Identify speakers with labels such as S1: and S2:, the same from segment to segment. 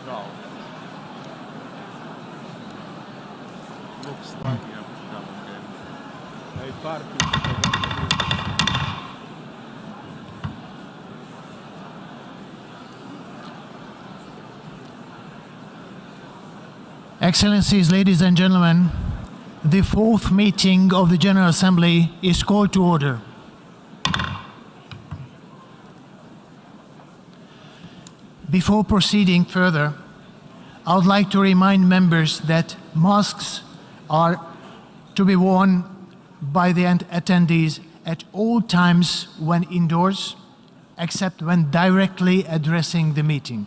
S1: eleitoral. Looks like you have to come again. A party.
S2: Excellencies, ladies and gentlemen, the fourth meeting of the General Assembly is called to order. Before proceeding further, I would like to remind members that masks are to be worn by the attendees at all times when indoors, except when directly addressing the meeting.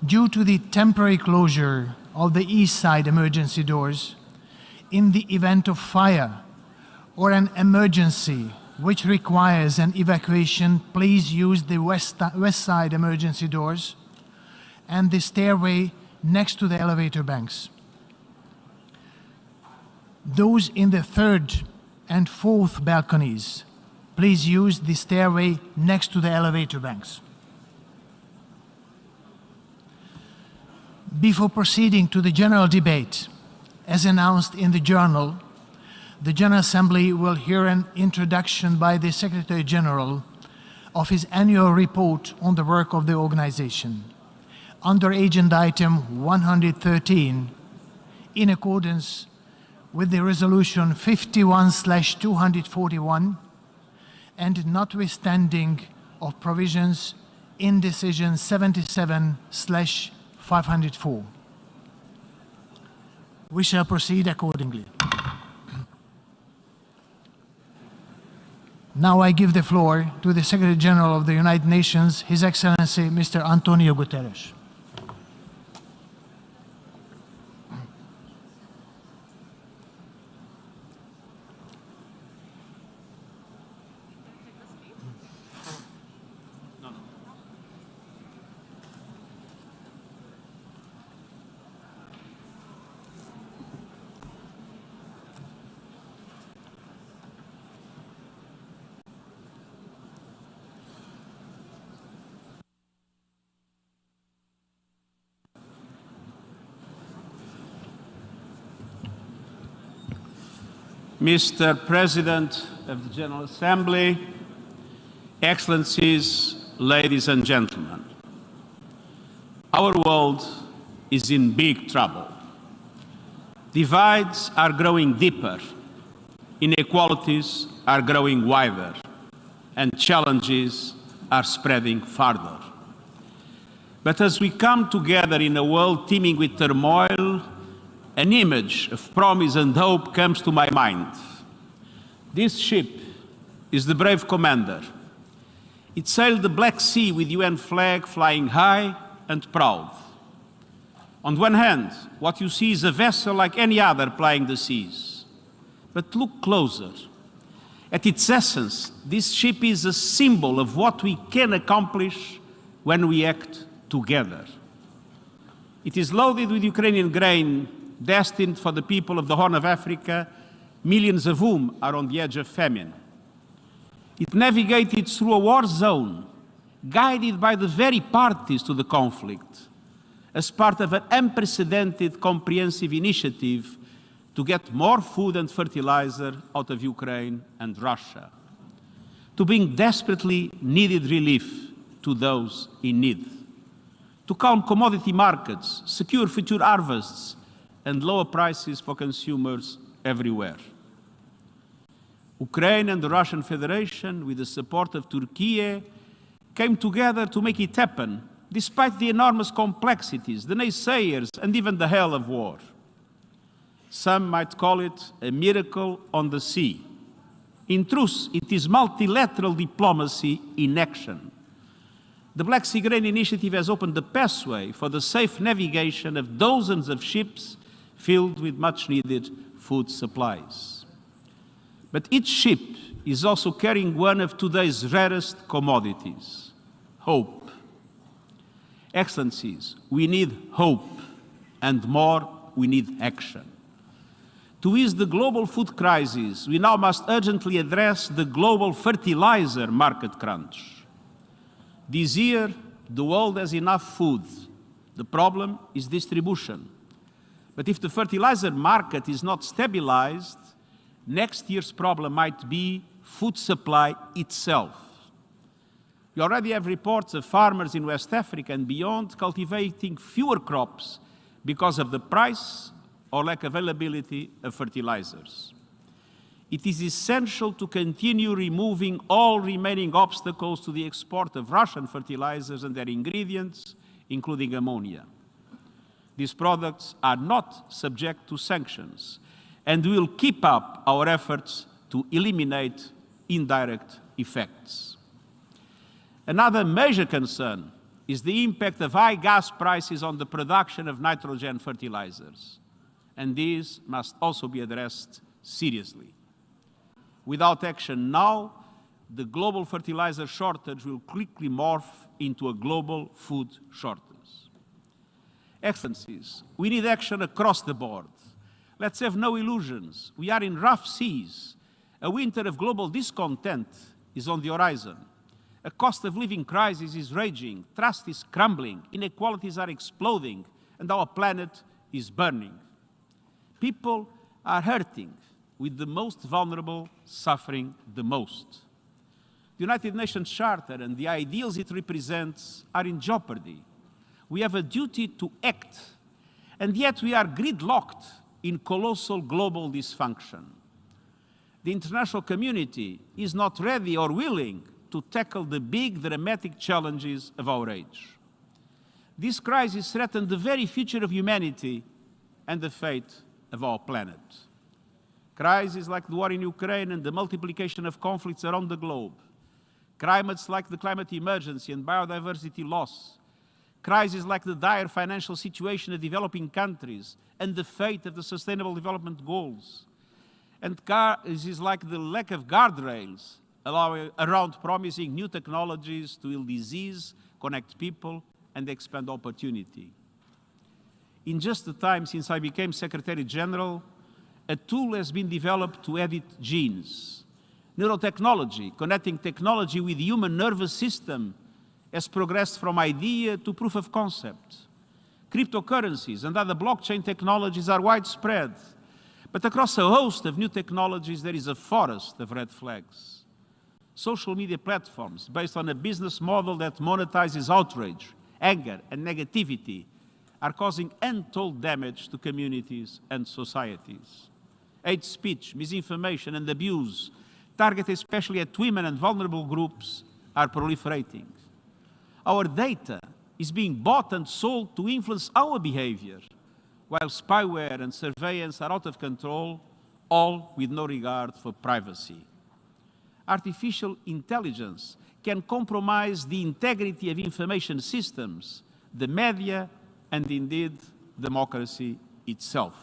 S2: Due to the temporary closure of the east side emergency doors, in the event of fire or an emergency which requires an evacuation, please use the west side emergency doors and the stairway next to the elevator banks. Those in the third and fourth balconies, please use the stairway next to the elevator banks. Before proceeding to the general debate, as announced in the journal, the General Assembly will hear an introduction by the Secretary General of his annual report on the work of the organization. Under agenda item 113, in accordance with the resolution 51/241, and notwithstanding of provisions in decision 77/504. We shall proceed accordingly. Now I give the floor to the Secretary General of the United Nations, His Excellency Mr. Antonio Guterres.
S1: Mr. President of the General Assembly, Excellencies, ladies and gentlemen, our world is in big trouble. Divides are growing deeper, inequalities are growing wider, and challenges are spreading farther. But as we come together in a world teeming with turmoil, an image of promise and hope comes to my mind. This ship is the brave commander. It sailed the Black Sea with UN flag flying high and proud. On one hand, what you see is a vessel like any other plying the seas. But look closer. At its essence, this ship is a symbol of what we can accomplish when we act together. It is loaded with Ukrainian grain destined for the people of the Horn of Africa, millions of whom are on the edge of famine. It navigated through a war zone, guided by the very parties to the conflict, as part of an unprecedented comprehensive initiative to get more food and fertilizer out of Ukraine and Russia, to bring desperately needed relief to those in need, to calm commodity markets, secure future harvests, and lower prices for consumers everywhere. Ukraine and the Russian Federation, with the support of Turkey, came together to make it happen, despite the enormous complexities, the naysayers, and even the hell of war. Some might call it a miracle on the sea. In truth, it is multilateral diplomacy in action. The Black Sea Grain Initiative has opened the pathway for the safe navigation of dozens of ships filled with much-needed food supplies. But each ship is also carrying one of today's rarest commodities, hope. Excellencies, we need hope, and more, we need action. To ease the global food crisis, we now must urgently address the global fertilizer market crunch. This year, the world has enough food, The problem is distribution. But if the fertilizer market is not stabilized, next year's problem might be food supply itself. We already have reports of farmers in West Africa and beyond cultivating fewer crops because of the price or lack of availability of fertilizers. It is essential to continue removing all remaining obstacles to the export of Russian fertilizers and their ingredients, including ammonia. These products are not subject to sanctions, and we will keep up our efforts to eliminate indirect effects. Another major concern is the impact of high gas prices on the production of nitrogen fertilizers, and these must also be addressed seriously. Without action now, the global fertilizer shortage will quickly morph into a global food shortage. Excellencies, we need action across the board. Let's have no illusions. We are in rough seas. A winter of global discontent is on the horizon. A cost of living crisis is raging, trust is crumbling, inequalities are exploding, and our planet is burning. People are hurting, with the most vulnerable suffering the most. The United Nations Charter and the ideals it represents are in jeopardy. We have a duty to act, and yet we are gridlocked in colossal global dysfunction. The international community is not ready or willing to tackle the big, dramatic challenges of our age. This crisis threatens the very future of humanity and the fate of our planet. Crises like the war in Ukraine and the multiplication of conflicts around the globe, climates like the climate emergency and biodiversity loss, crises like the dire financial situation of developing countries and the fate of the Sustainable Development Goals, and crises like the lack of guardrails around promising new technologies to heal disease, connect people, and expand opportunity. In just the time since I became Secretary General, a tool has been developed to edit genes. Neurotechnology, connecting technology with the human nervous system, has progressed from idea to proof of concept. Cryptocurrencies and other blockchain technologies are widespread, but across a host of new technologies there is a forest of red flags. Social media platforms based on a business model that monetizes outrage, anger, and negativity are causing untold damage to communities and societies. Hate speech, misinformation, and abuse, targeted especially at women and vulnerable groups, are proliferating. Our data is being bought and sold to influence our behavior, while spyware and surveillance are out of control, all with no regard for privacy. Artificial intelligence can compromise the integrity of information systems, the media, and indeed democracy itself.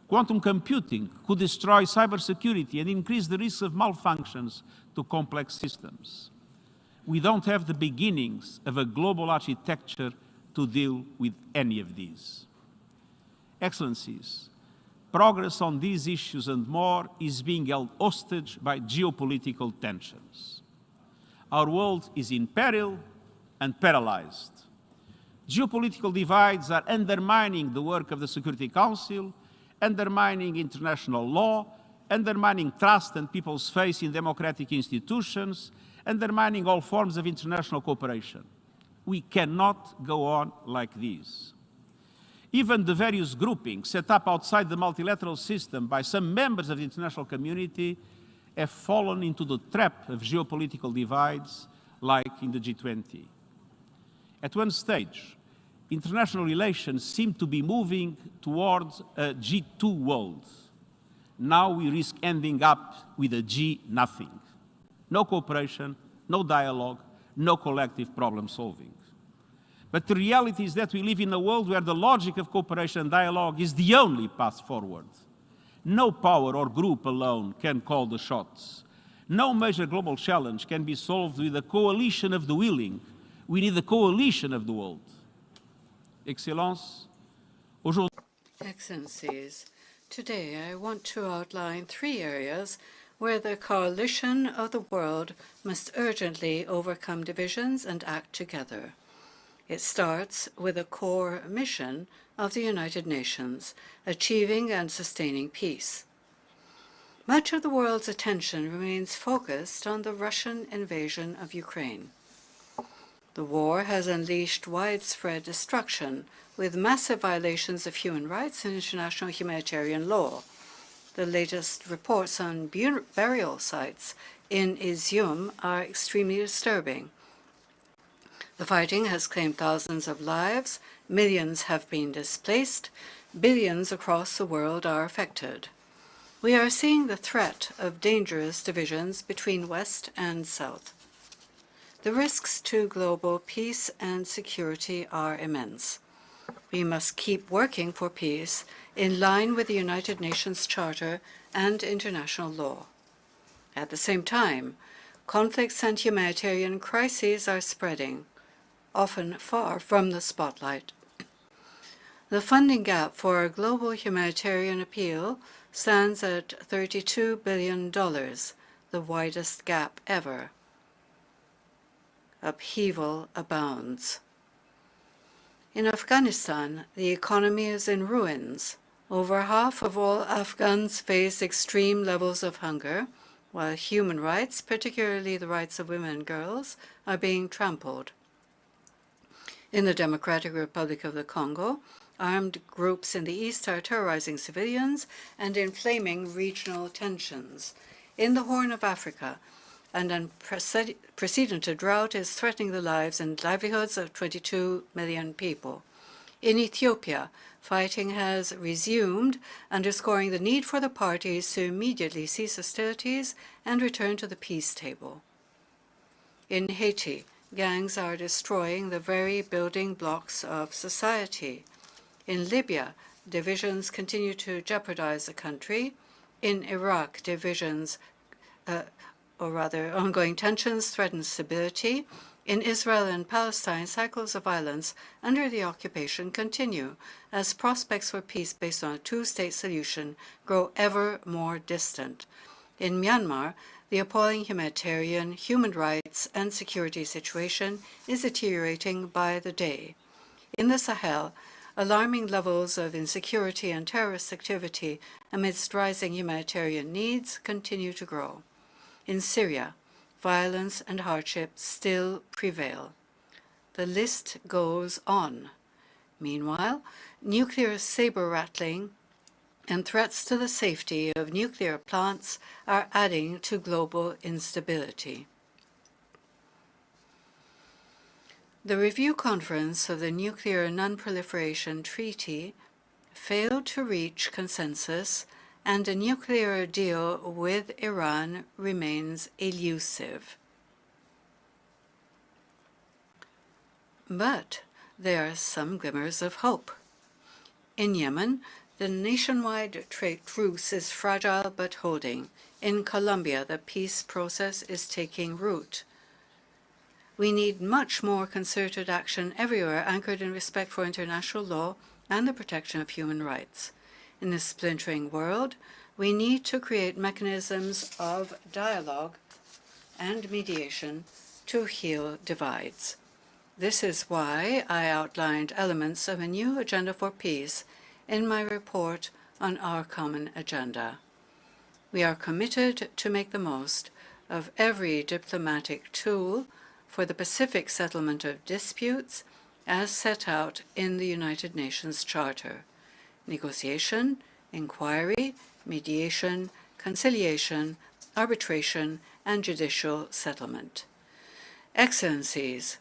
S1: Quantum computing could destroy cybersecurity and increase the risk of malfunctions to complex systems. We don't have the beginnings of a global architecture to deal with any of these. Excellencies, progress on these issues and more is being held hostage by geopolitical tensions. Our world is in peril and paralyzed. Geopolitical divides are undermining the work of the Security Council, undermining international law, undermining trust and people's faith in democratic institutions, undermining all forms of international cooperation. We cannot go on like this. Even the various groupings set up outside the multilateral system by some members of the international community have fallen into the trap of geopolitical divides, like in the G20. At one stage, international relations seemed to be moving towards a G2 world. Now we risk ending up with a G-nothing. No cooperation, no dialogue, no collective problem solving. But the reality is that we live in a world where the logic of cooperation and dialogue is the only path forward. No power or group alone can call the shots. No major global challenge can be solved with a coalition of the willing. We need a coalition of the world.
S3: Excellencies, today I want to outline 3 areas where the coalition of the world must urgently overcome divisions and act together. It starts with a core mission of the United Nations, achieving and sustaining peace. Much of the world's attention remains focused on the Russian invasion of Ukraine. The war has unleashed widespread destruction, with massive violations of human rights and international humanitarian law. The latest reports on burial sites in Izium are extremely disturbing. The fighting has claimed thousands of lives, millions have been displaced, billions across the world are affected. We are seeing the threat of dangerous divisions between West and South. The risks to global peace and security are immense. We must keep working for peace in line with the United Nations Charter and international law. At the same time, conflicts and humanitarian crises are spreading, often far from the spotlight. The funding gap for a global humanitarian appeal stands at $32 billion, the widest gap ever. Upheaval abounds. In Afghanistan, the economy is in ruins. Over half of all Afghans face extreme levels of hunger, while human rights, particularly the rights of women and girls, are being trampled. In the Democratic Republic of the Congo, armed groups in the east are terrorizing civilians and inflaming regional tensions. In the Horn of Africa, an unprecedented drought is threatening the lives and livelihoods of 22 million people. In Ethiopia, fighting has resumed, underscoring the need for the parties to immediately cease hostilities and return to the peace table. In Haiti, gangs are destroying the very building blocks of society. In Libya, divisions continue to jeopardize the country. In Iraq, ongoing tensions threaten stability. In Israel and Palestine, cycles of violence under the occupation continue as prospects for peace based on a two-state solution grow ever more distant. In Myanmar, the appalling humanitarian, human rights, and security situation is deteriorating by the day. In the Sahel, alarming levels of insecurity and terrorist activity amidst rising humanitarian needs continue to grow. In Syria, violence and hardship still prevail. The list goes on. Meanwhile, nuclear saber-rattling and threats to the safety of nuclear plants are adding to global instability. The Review Conference of the Nuclear Non-Proliferation Treaty failed to reach consensus, and a nuclear deal with Iran remains elusive. But there are some glimmers of hope. In Yemen, the nationwide truce is fragile but holding. In Colombia, the peace process is taking root. We need much more concerted action everywhere anchored in respect for international law and the protection of human rights. In a splintering world, we need to create mechanisms of dialogue and mediation to heal divides. This is why I outlined elements of a new agenda for peace in my report on our common agenda. We are committed to make the most of every diplomatic tool for the pacific settlement of disputes as set out in the United Nations Charter: negotiation, inquiry, mediation, conciliation, arbitration, and judicial settlement. Excellencies,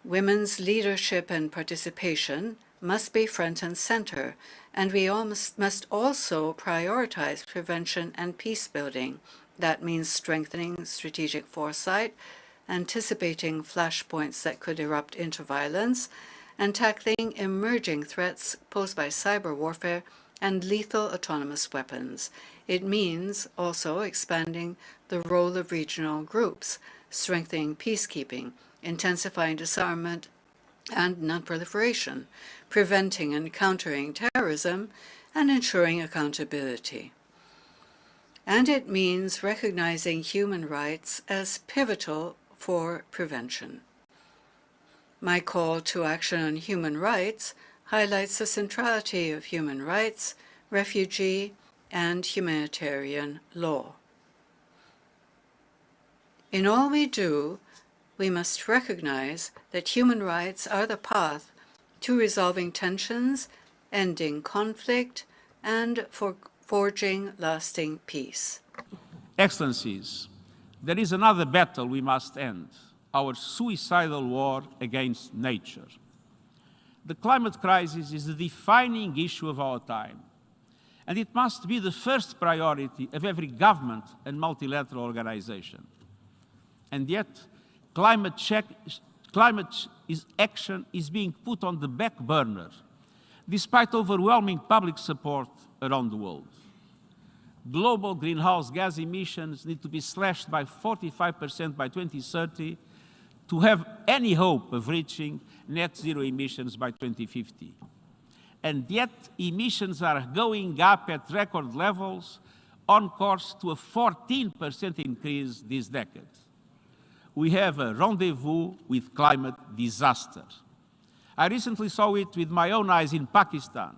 S3: women's leadership and participation must be front and center, and we must also prioritize prevention and peace building. That means strengthening strategic foresight, anticipating flashpoints that could erupt into violence, and tackling emerging threats posed by cyber warfare and lethal autonomous weapons. It means also expanding the role of regional groups, strengthening peacekeeping, intensifying disarmament and non-proliferation, preventing and countering terrorism, and ensuring accountability. And it means recognizing human rights as pivotal for prevention. My call to action on human rights highlights the centrality of human rights, refugee, and humanitarian law. In all we do, we must recognize that human rights are the path to resolving tensions, ending conflict, and forging lasting peace.
S1: Excellencies, there is another battle we must end, our suicidal war against nature. The climate crisis is the defining issue of our time, and it must be the first priority of every government and multilateral organization. And yet, climate action is being put on the back burner, despite overwhelming public support around the world. Global greenhouse gas emissions need to be slashed by 45% by 2030 to have any hope of reaching net zero emissions by 2050. And yet, emissions are going up at record levels, on course to a 14% increase this decade. We have a rendezvous with climate disaster. I recently saw it with my own eyes in Pakistan,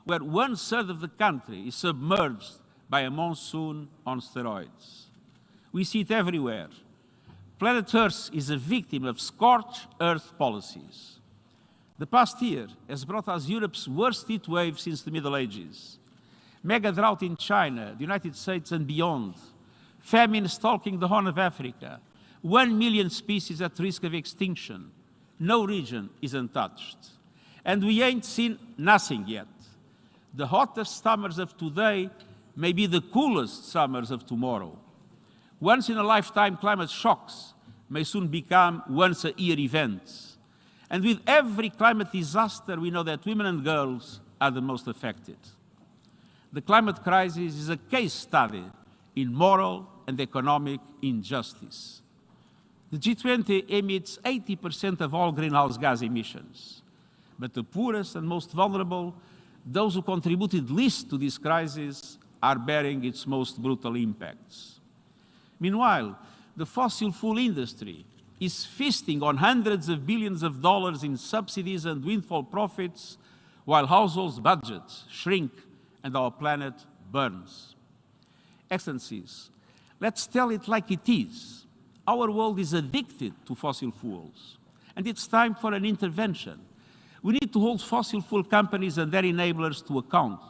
S1: where 1/3 of the country is submerged by a monsoon on steroids. We see it everywhere. Planet Earth is a victim of scorched earth policies. The past year has brought us Europe's worst heat wave since the Middle Ages. Mega drought in China, the United States and beyond. Famine stalking the Horn of Africa. 1 million species at risk of extinction. No region is untouched. And we ain't seen nothing yet. The hottest summers of today may be the coolest summers of tomorrow. Once-in-a-lifetime climate shocks may soon become once-a-year events. And with every climate disaster, we know that women and girls are the most affected. The climate crisis is a case study in moral and economic injustice. The G20 emits 80% of all greenhouse gas emissions. But the poorest and most vulnerable, those who contributed least to this crisis, are bearing its most brutal impacts. Meanwhile, the fossil fuel industry is feasting on hundreds of billions of dollars in subsidies and windfall profits, while households' budgets shrink and our planet burns. Excellencies, let's tell it like it is. Our world is addicted to fossil fuels, and it's time for an intervention. We need to hold fossil fuel companies and their enablers to account.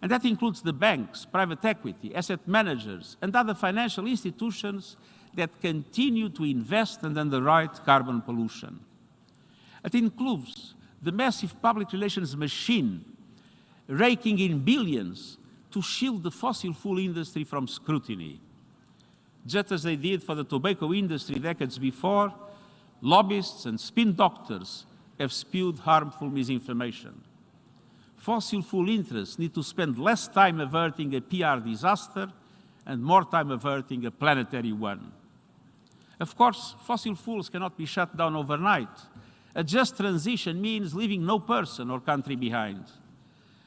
S1: And that includes the banks, private equity, asset managers, and other financial institutions that continue to invest and underwrite carbon pollution. It includes the massive public relations machine raking in billions to shield the fossil fuel industry from scrutiny. Just as they did for the tobacco industry decades before, lobbyists and spin doctors have spewed harmful misinformation. Fossil fuel interests need to spend less time averting a PR disaster and more time averting a planetary one. Of course, fossil fuels cannot be shut down overnight. A just transition means leaving no person or country behind.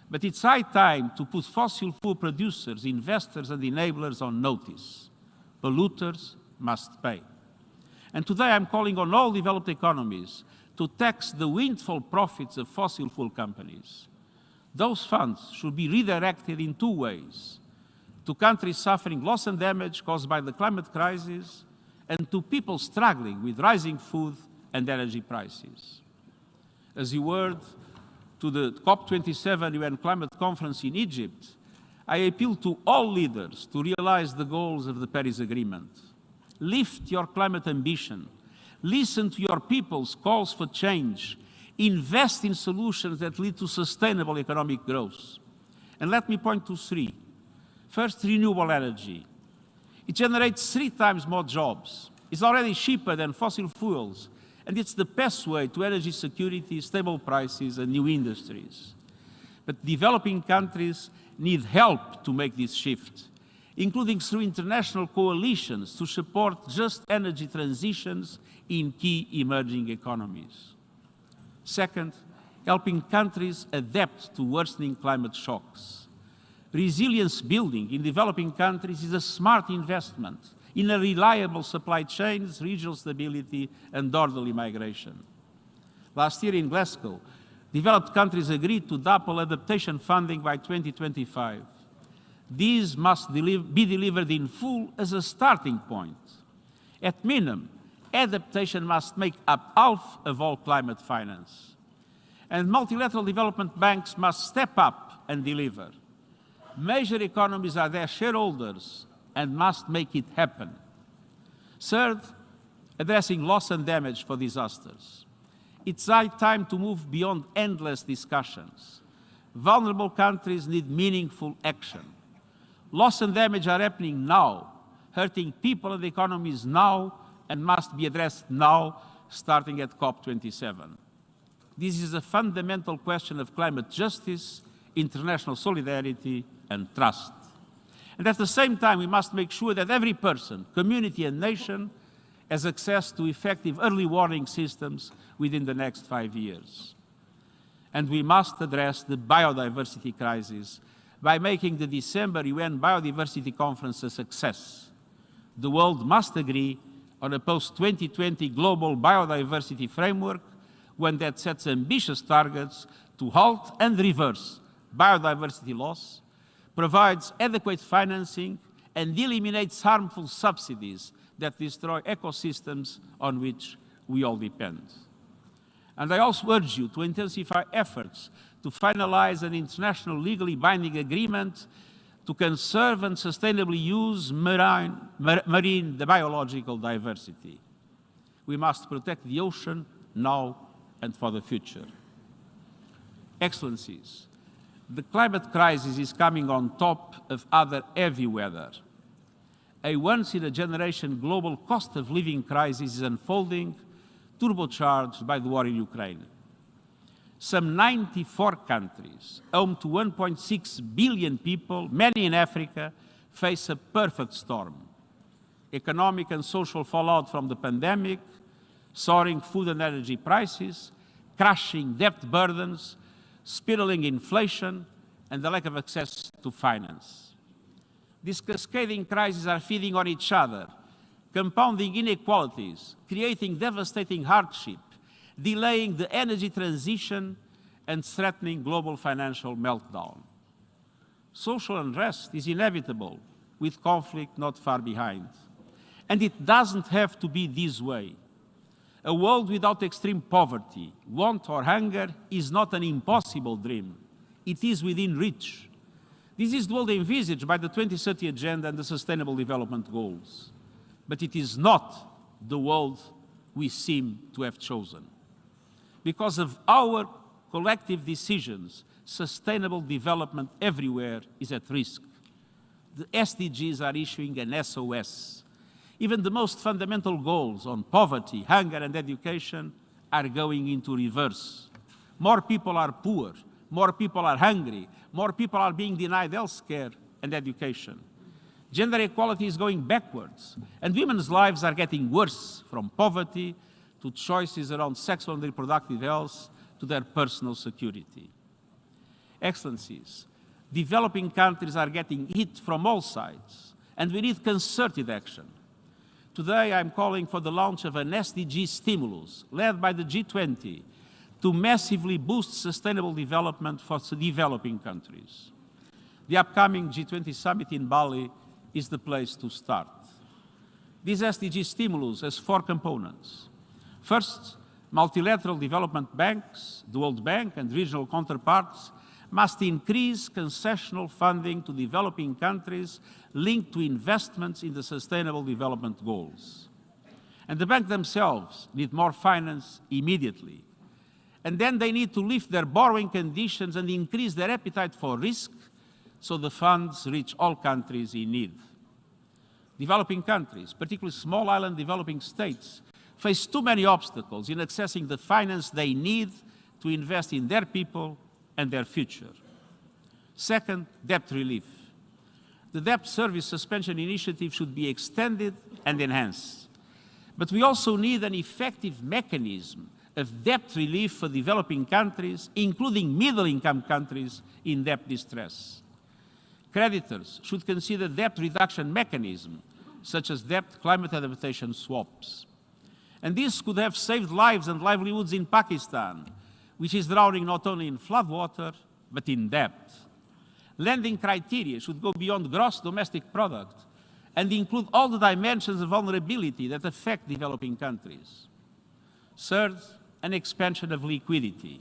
S1: But it's high time to put fossil fuel producers, investors, and enablers on notice. Polluters must pay. And today I'm calling on all developed economies to tax the windfall profits of fossil fuel companies. Those funds should be redirected in two ways: to countries suffering loss and damage caused by the climate crisis, and to people struggling with rising food and energy prices. As you heard to the COP27 UN Climate Conference in Egypt, I appeal to all leaders to realize the goals of the Paris Agreement. Lift your climate ambition. Listen to your people's calls for change. Invest in solutions that lead to sustainable economic growth. And let me point to three. First, renewable energy. It generates 3 times more jobs. It's already cheaper than fossil fuels, and it's the best way to energy security, stable prices, and new industries. But developing countries need help to make this shift, including through international coalitions to support just energy transitions in key emerging economies. Second, helping countries adapt to worsening climate shocks. Resilience building in developing countries is a smart investment in a reliable supply chains, regional stability, and orderly migration. Last year in Glasgow, developed countries agreed to double adaptation funding by 2025. These must be delivered in full as a starting point. At minimum, adaptation must make up half of all climate finance. And multilateral development banks must step up and deliver. Major economies are their shareholders and must make it happen. Third, addressing loss and damage for disasters. It's high time to move beyond endless discussions. Vulnerable countries need meaningful action. Loss and damage are happening now, hurting people and economies now, and must be addressed now, starting at COP27. This is a fundamental question of climate justice, international solidarity, and trust. And at the same time, we must make sure that every person, community, and nation has access to effective early warning systems within the next 5 years. And we must address the biodiversity crisis by making the December UN Biodiversity Conference a success. The world must agree on a post-2020 global biodiversity framework, one that sets ambitious targets to halt and reverse biodiversity loss, provides adequate financing, and eliminates harmful subsidies that destroy ecosystems on which we all depend. And I also urge you to intensify efforts to finalize an international legally binding agreement to conserve and sustainably use marine biological diversity. We must protect the ocean now and for the future. Excellencies, the climate crisis is coming on top of other heavy weather. A once-in-a-generation global cost of living crisis is unfolding, turbocharged by the war in Ukraine. Some 94 countries, home to 1.6 billion people, many in Africa, face a perfect storm. Economic and social fallout from the pandemic, soaring food and energy prices, crushing debt burdens, spiraling inflation, and the lack of access to finance. These cascading crises are feeding on each other, compounding inequalities, creating devastating hardship, delaying the energy transition, and threatening global financial meltdown. Social unrest is inevitable, with conflict not far behind. And it doesn't have to be this way. A world without extreme poverty, want, or hunger is not an impossible dream. It is within reach. This is the world envisaged by the 2030 Agenda and the Sustainable Development Goals. But it is not the world we seem to have chosen. Because of our collective decisions, sustainable development everywhere is at risk. The SDGs are issuing an SOS. Even the most fundamental goals on poverty, hunger, and education are going into reverse. More people are poor, more people are hungry, more people are being denied health care and education. Gender equality is going backwards, and women's lives are getting worse, from poverty to choices around sexual and reproductive health to their personal security. Excellencies, developing countries are getting hit from all sides, and we need concerted action. Today, I'm calling for the launch of an SDG stimulus led by the G20 to massively boost sustainable development for developing countries. The upcoming G20 summit in Bali is the place to start. This SDG stimulus has 4 components. First, multilateral development banks, the World Bank and regional counterparts must increase concessional funding to developing countries linked to investments in the Sustainable Development Goals. And the banks themselves need more finance immediately. And then they need to lift their borrowing conditions and increase their appetite for risk so the funds reach all countries in need. Developing countries, particularly small island developing states, face too many obstacles in accessing the finance they need to invest in their people and their future. Second, debt relief. The debt service suspension initiative should be extended and enhanced. But we also need an effective mechanism of debt relief for developing countries, including middle-income countries in debt distress. Creditors should consider debt reduction mechanisms, such as debt climate adaptation swaps. And this could have saved lives and livelihoods in Pakistan, which is drowning not only in floodwater, but in debt. Lending criteria should go beyond gross domestic product and include all the dimensions of vulnerability that affect developing countries. Third, an expansion of liquidity.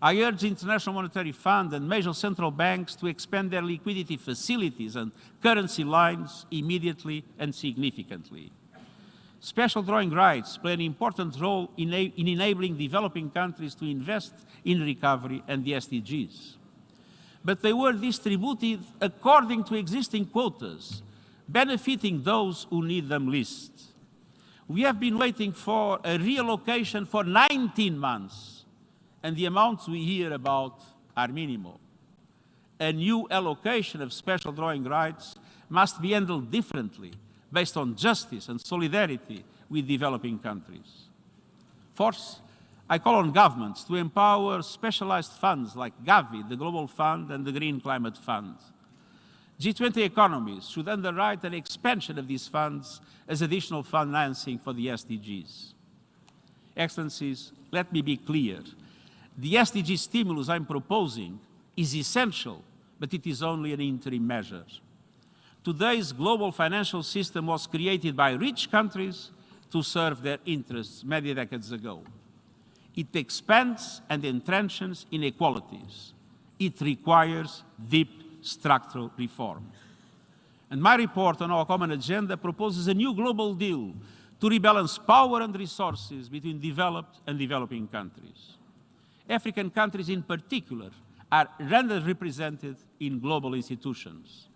S1: I urge the International Monetary Fund and major central banks to expand their liquidity facilities and currency lines immediately and significantly. Special drawing rights play an important role in enabling developing countries to invest in recovery and the SDGs. But they were distributed according to existing quotas, benefiting those who need them least. We have been waiting for a reallocation for 19 months, and the amounts we hear about are minimal. A new allocation of special drawing rights must be handled differently, based on justice and solidarity with developing countries. Fourth, I call on governments to empower specialized funds like Gavi, the Global Fund, and the Green Climate Fund. G20 economies should underwrite an expansion of these funds as additional financing for the SDGs. Excellencies, let me be clear. The SDG stimulus I'm proposing is essential, but it is only an interim measure. Today's global financial system was created by rich countries to serve their interests many decades ago. It expands and entrenches inequalities. It requires deep structural reform. And my report on our common agenda proposes a new global deal to rebalance power and resources between developed and developing countries. African countries in particular are underrepresented in global institutions.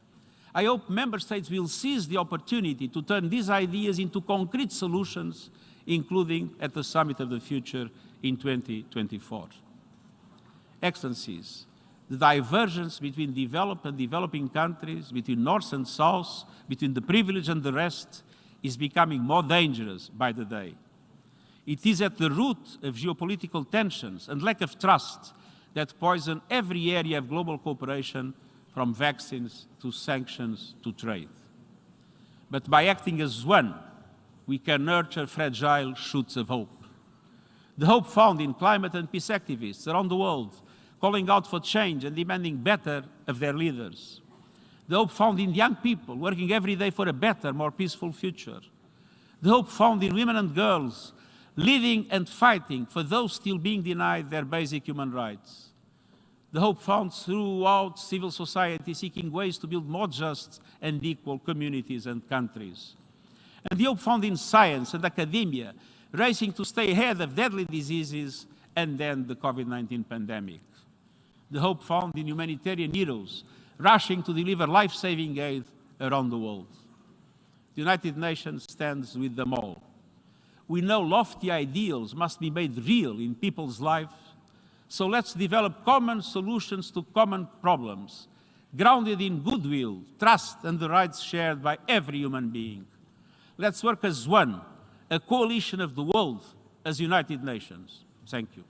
S1: I hope member states will seize the opportunity to turn these ideas into concrete solutions, including at the Summit of the Future in 2024. Excellencies, the divergence between developed and developing countries, between North and South, between the privileged and the rest, is becoming more dangerous by the day. It is at the root of geopolitical tensions and lack of trust that poison every area of global cooperation, from vaccines to sanctions to trade. But by acting as one, we can nurture fragile shoots of hope. The hope found in climate and peace activists around the world, calling out for change and demanding better of their leaders. The hope found in young people working every day for a better, more peaceful future. The hope found in women and girls living and fighting for those still being denied their basic human rights. The hope found throughout civil society seeking ways to build more just and equal communities and countries. And the hope found in science and academia racing to stay ahead of deadly diseases and then the COVID-19 pandemic. The hope found in humanitarian heroes rushing to deliver life-saving aid around the world. The United Nations stands with them all. We know lofty ideals must be made real in people's lives, so let's develop common solutions to common problems, grounded in goodwill, trust, and the rights shared by every human being. Let's work as one, a coalition of the world, as United Nations. Thank you.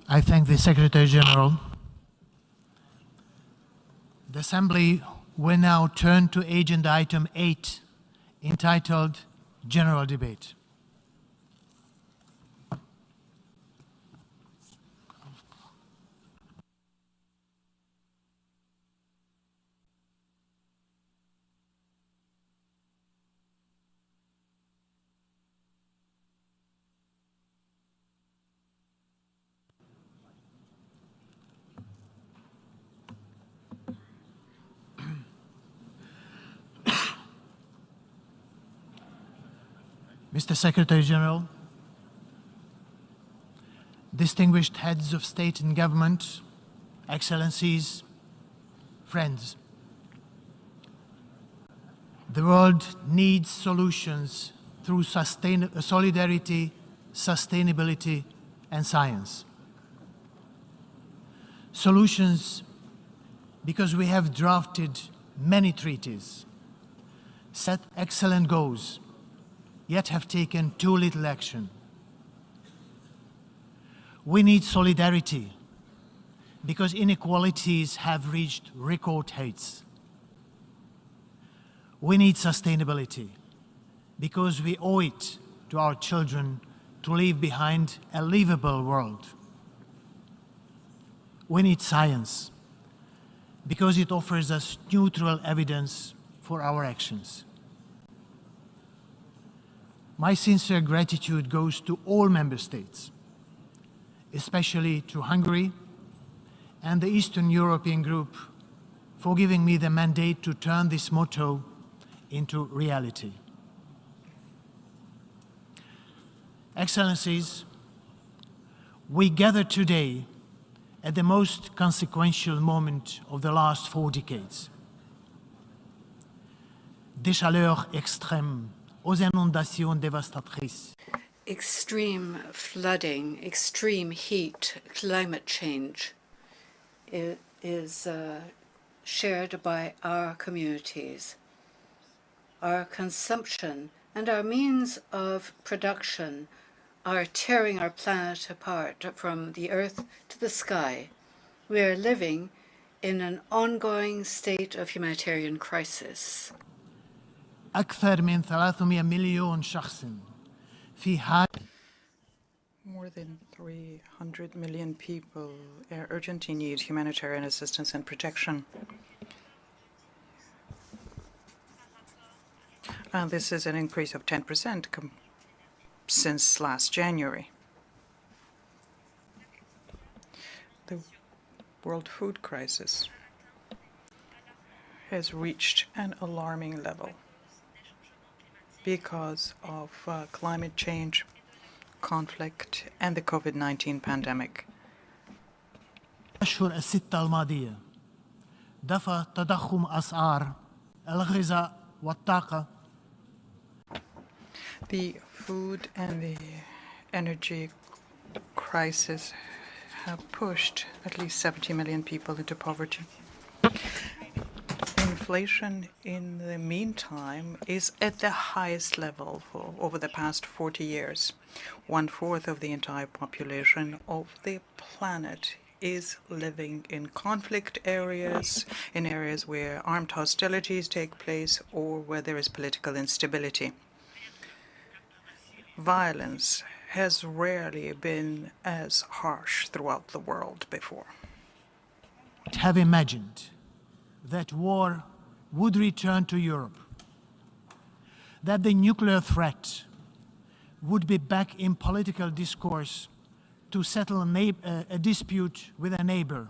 S2: I thank the Secretary General. The Assembly will now turn to agenda item 8, entitled General Debate. Mr. Secretary General, distinguished heads of state and government, excellencies, friends, the world needs solutions through solidarity, sustainability, and science. Solutions because we have drafted many treaties, set excellent goals, yet have taken too little action. We need solidarity because inequalities have reached record heights. We need sustainability because we owe it to our children to leave behind a livable world. We need science because it offers us neutral evidence for our actions. My sincere gratitude goes to all member states, especially to Hungary and the Eastern European Group for giving me the mandate to turn this motto into reality. Excellencies, we gather today at the most consequential moment of the last 4 decades. Des chaleurs extrêmes aux inondations dévastatrices.
S3: Extreme flooding, extreme heat, climate change is shared by our communities. Our consumption and our means of production are tearing our planet apart from the earth to the sky. We are living in an ongoing state of humanitarian crisis.
S2: أكثر من 300 مليون شخص في حال.
S4: More than 300 million people urgently need humanitarian assistance and protection. And this is an increase of 10% since last January. The world food crisis has reached an alarming level because of climate change, conflict, and the COVID-19 pandemic.
S2: الأشهر الستة الماضية دفع تضخم أسعار الغذاء والطاقة.
S4: The food and the energy crisis have pushed at least 70 million people into poverty. Inflation, in the meantime, is at the highest level over the past 40 years. 1/4 of the entire population of the planet is living in conflict areas, in areas where armed hostilities take place or where there is political instability. Violence has rarely been as harsh throughout the world before.
S2: Have imagined that war would return to Europe, that the nuclear threat would be back in political discourse to settle a dispute with a neighbor.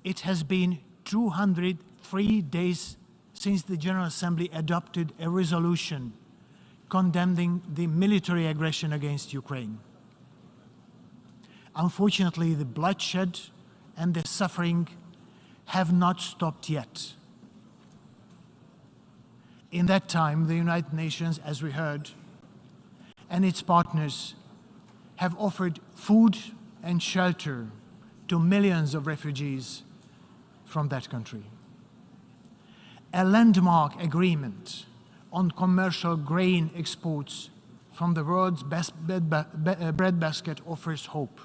S2: It has been 203 days since the General Assembly adopted a resolution condemning the military aggression against Ukraine. Unfortunately, the bloodshed and the suffering have not stopped yet. In that time, the United Nations, as we heard, and its partners have offered food and shelter to millions of refugees from that country. A landmark agreement on commercial grain exports from the world's best breadbasket offers hope.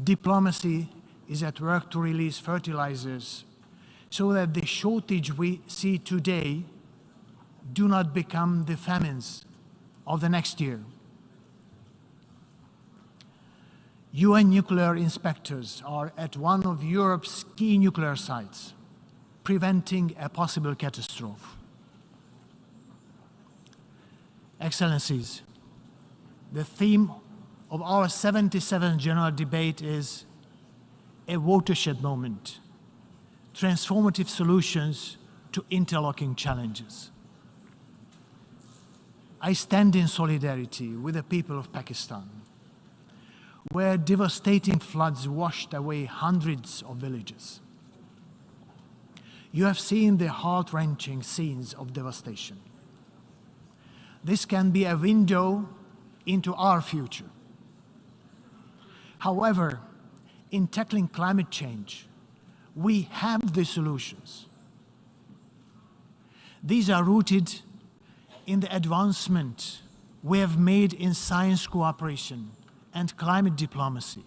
S2: Diplomacy is at work to release fertilizers so that the shortage we see today do not become the famines of the next year. UN nuclear inspectors are at one of Europe's key nuclear sites, preventing a possible catastrophe. Excellencies, the theme of our 77th General Debate is a watershed moment, transformative solutions to interlocking challenges. I stand in solidarity with the people of Pakistan, where devastating floods washed away hundreds of villages. You have seen the heart-wrenching scenes of devastation. This can be a window into our future. However, in tackling climate change, we have the solutions. These are rooted in the advancement we have made in science cooperation and climate diplomacy.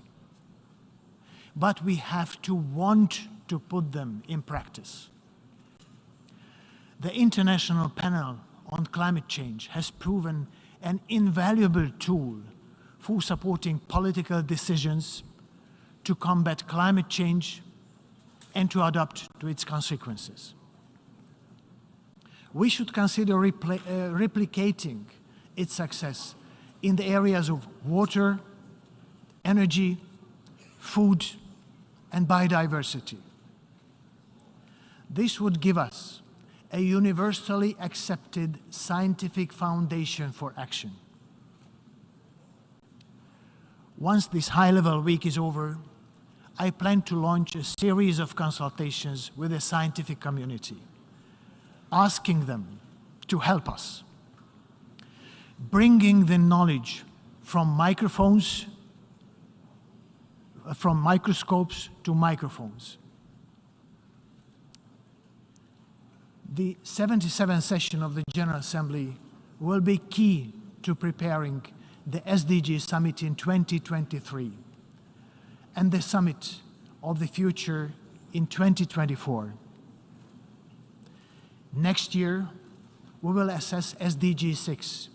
S2: But we have to want to put them in practice. The International Panel on Climate Change has proven an invaluable tool for supporting political decisions to combat climate change and to adapt to its consequences. We should consider replicating its success in the areas of water, energy, food, and biodiversity. This would give us a universally accepted scientific foundation for action. Once this high-level week is over, I plan to launch a series of consultations with the scientific community, asking them to help us, bringing the knowledge from microphones, from microscopes to microphones. The 77th session of the General Assembly will be key to preparing the SDG Summit in 2023 and the Summit of the Future in 2024. Next year, we will assess SDG 6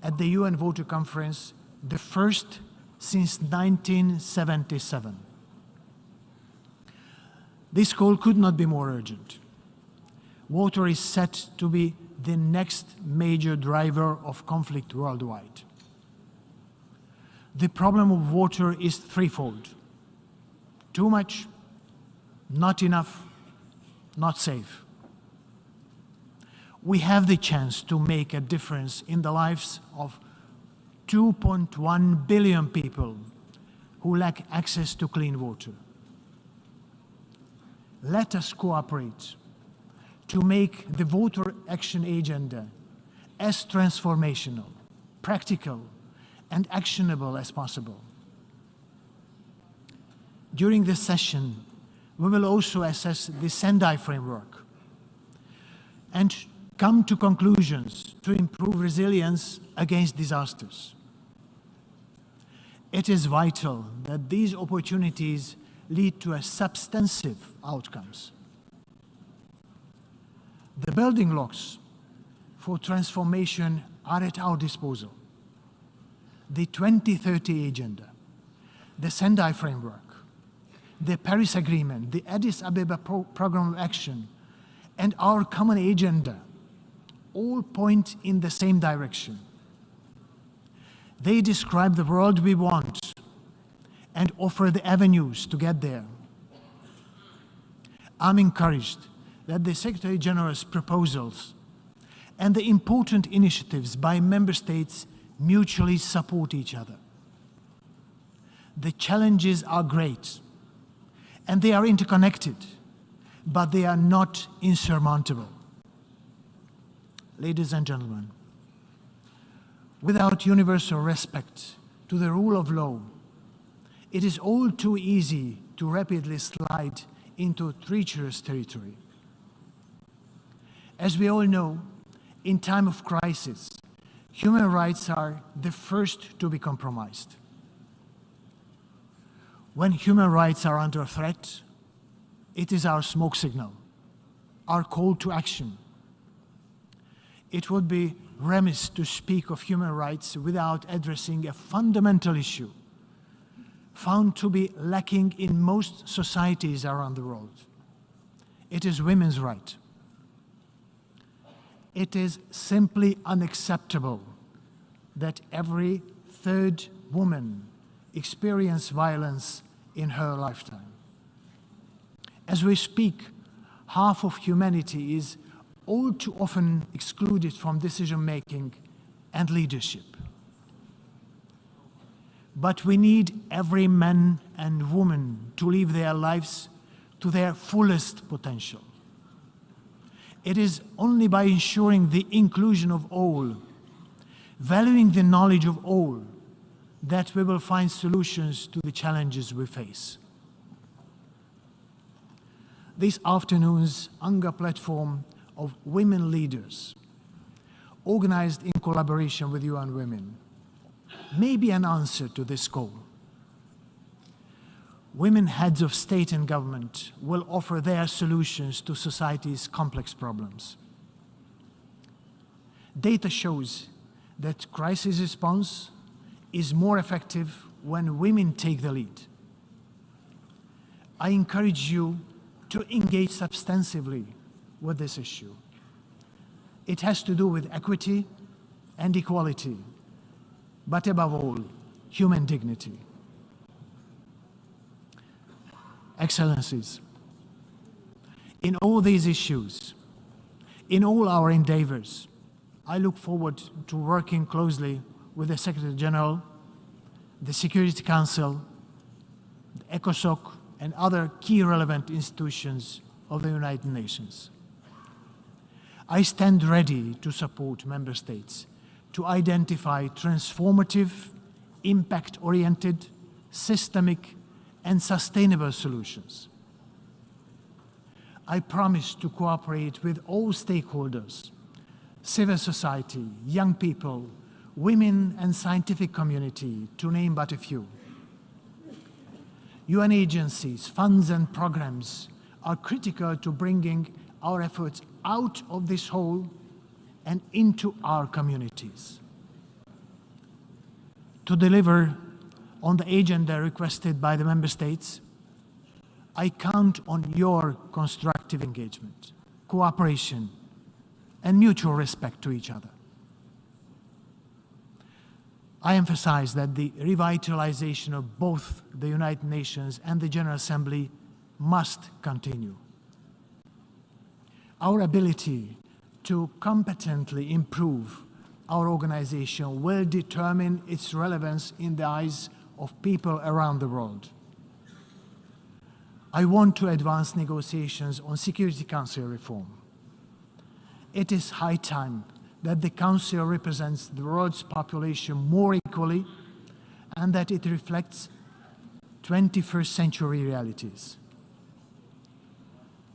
S2: at the UN Water Conference, the first since 1977. This call could not be more urgent. Water is set to be the next major driver of conflict worldwide. The problem of water is threefold: too much, not enough, not safe. We have the chance to make a difference in the lives of 2.1 billion people who lack access to clean water. Let us cooperate to make the Water Action Agenda as transformational, practical, and actionable as possible. During this session, we will also assess the Sendai framework and come to conclusions to improve resilience against disasters. It is vital that these opportunities lead to substantive outcomes. The building blocks for transformation are at our disposal. The 2030 Agenda, the Sendai Framework, the Paris Agreement, the Addis Ababa Programme of Action, and our common agenda all point in the same direction. They describe the world we want and offer the avenues to get there. I'm encouraged that the Secretary General's proposals and the important initiatives by member states mutually support each other. The challenges are great and they are interconnected, but they are not insurmountable. Ladies and gentlemen, without universal respect to the rule of law, it is all too easy to rapidly slide into treacherous territory. As we all know, in time of crisis, human rights are the first to be compromised. When human rights are under threat, it is our smoke signal, our call to action. It would be remiss to speak of human rights without addressing a fundamental issue found to be lacking in most societies around the world. It is women's right. It is simply unacceptable that every third woman experiences violence in her lifetime. As we speak, half of humanity is all too often excluded from decision-making and leadership. But we need every man and woman to live their lives to their fullest potential. It is only by ensuring the inclusion of all valuing the knowledge of all, that we will find solutions to the challenges we face. This afternoon's UNGA platform of women leaders, organized in collaboration with UN Women, may be an answer to this goal. Women heads of state and government will offer their solutions to society's complex problems. Data shows that crisis response is more effective when women take the lead. I encourage you to engage substantively with this issue. It has to do with equity and equality, but above all, human dignity. Excellencies, in all these issues, in all our endeavors, I look forward to working closely with the Secretary General, the Security Council, the ECOSOC, and other key relevant institutions of the United Nations. I stand ready to support Member States to identify transformative, impact-oriented, systemic, and sustainable solutions. I promise to cooperate with all stakeholders, civil society, young people, women and scientific community, to name but a few. UN agencies, funds and programs are critical to bringing our efforts out of this hole and into our communities. To deliver on the agenda requested by the Member States, I count on your constructive engagement, cooperation, and mutual respect to each other. I emphasize that the revitalization of both the United Nations and the General Assembly must continue. Our ability to competently improve our organization will determine its relevance in the eyes of people around the world. I want to advance negotiations on Security Council reform. It is high time that the Council represents the world's population more equally and that it reflects 21st century realities.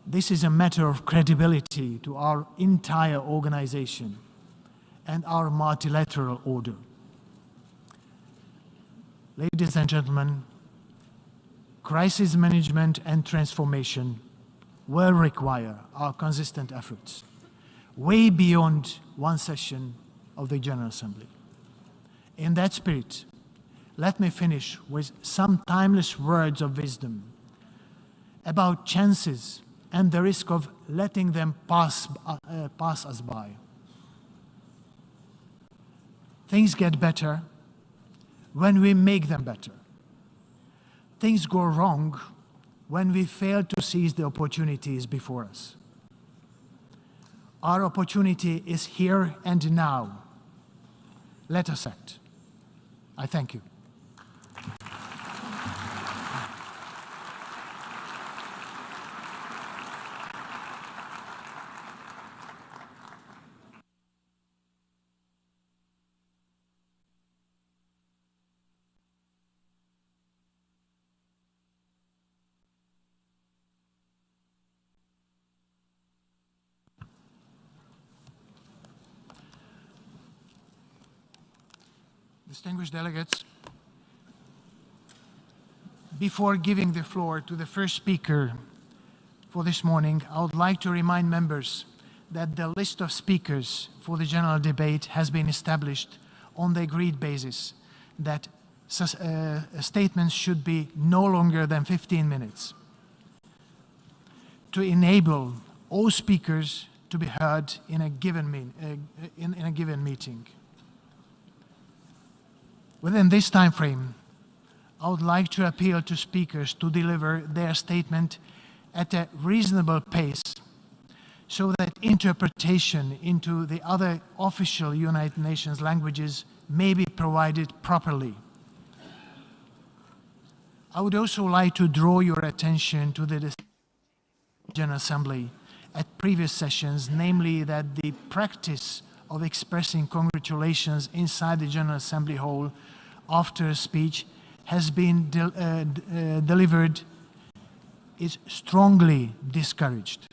S2: This is a matter of credibility to our entire organization and our multilateral order. Ladies and gentlemen, crisis management and transformation will require our consistent efforts, way beyond one session of the General Assembly. In that spirit, let me finish with some timeless words of wisdom about chances and the risk of letting them pass us by. Things get better when we make them better. Things go wrong when we fail to seize the opportunities before us. Our opportunity is here and now. Let us act. I thank you. Distinguished delegates, before giving the floor to the first speaker for this morning, I would like to remind members that the list of speakers for the general debate has been established on the agreed basis that statements should be no longer than 15 minutes to enable all speakers to be heard in a given meeting. Within this time frame, I would like to appeal to speakers to deliver their statement at a reasonable pace so that interpretation into the other official United Nations languages may be provided properly. I would also like to draw your attention to the General Assembly at previous sessions, namely that the practice of expressing congratulations inside the General Assembly hall after a speech has been delivered is strongly discouraged.